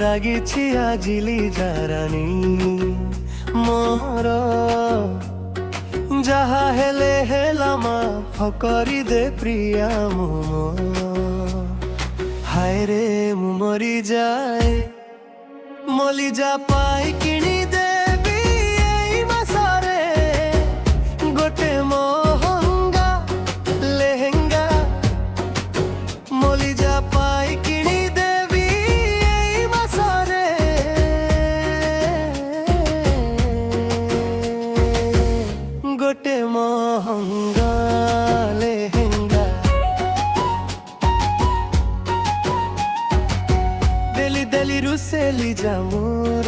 লাগিছি আজিলি জারানি মোর যাহা হেলে হেলামা ফকরি দে প্রিয়া মোম হায় রে মু মরি যায় মলি যা পাই কিনি দেবি এই মাসরে গোটে মহঙ্গা লেহেঙ্গা মলি যা পাই কিনি দেবি এই মাসরে গোটে মহঙ্গা লেহেঙ্গা দেলি দেলি ରୁଷେଲି ଯା ମୋର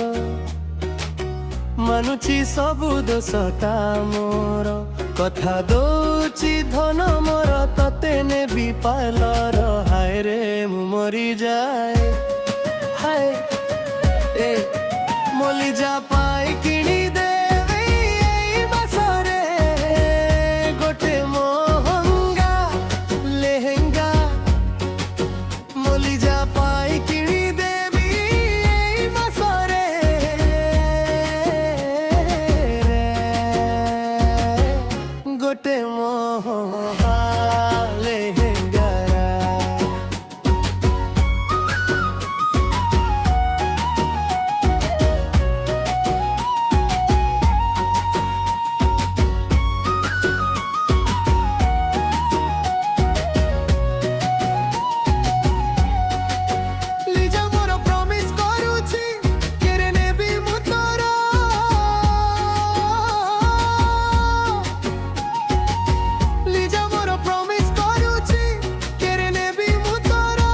ମାନୁଛି ସବୁ ଦୋଷଟା ମୋର କଥା ଦଉଛି ଧନ ମୋର ତତେ ନେବି ପାଲର ହାୟ ରେ ମୁଁ ମରିଯାଏ ହାୟ ଏ ମଲି ଯା ପାଇ କିଣି ଦେବି ଏଇ ମାସରେ ଗୋଟେ ମହଙ୍ଗା ଲେହେଙ୍ଗା ମଲି ଯା ପାଇ କିଣି गोटे मोहा लेहेंगा लीजा मोर प्रॉमिस करूची केरे नेबी मु तोरा लीजा मोर प्रॉमिस करूची केरे नेबी मु तोरा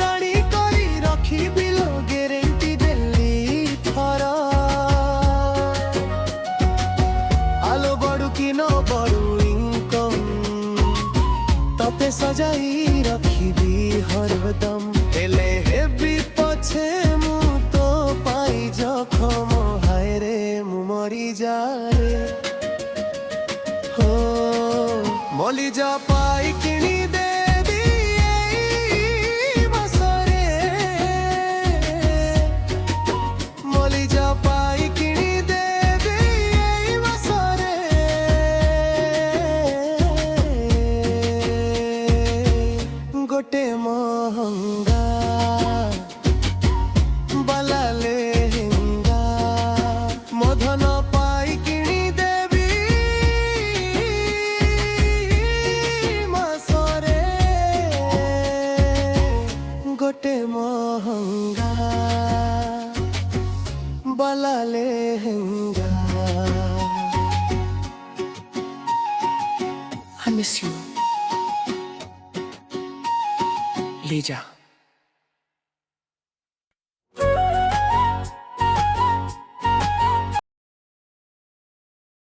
रानी करी रखी बिलो गारंटी देली थरा आलो बड़ू की न बड़ू इनकम तते सजाई रखी हरदम हेले हेबी पछे मु तो पाई जखम हाय रे मु मरी जाए हो मली जा पाई किणी देबी एई मासरे मली जा पाई किणी देबी एई मासरे गोटे महंगा बाला लेहेंगा मधन पाई किणी देबी मासरे गोटे महंगा बाला lehenga I miss you, Lija.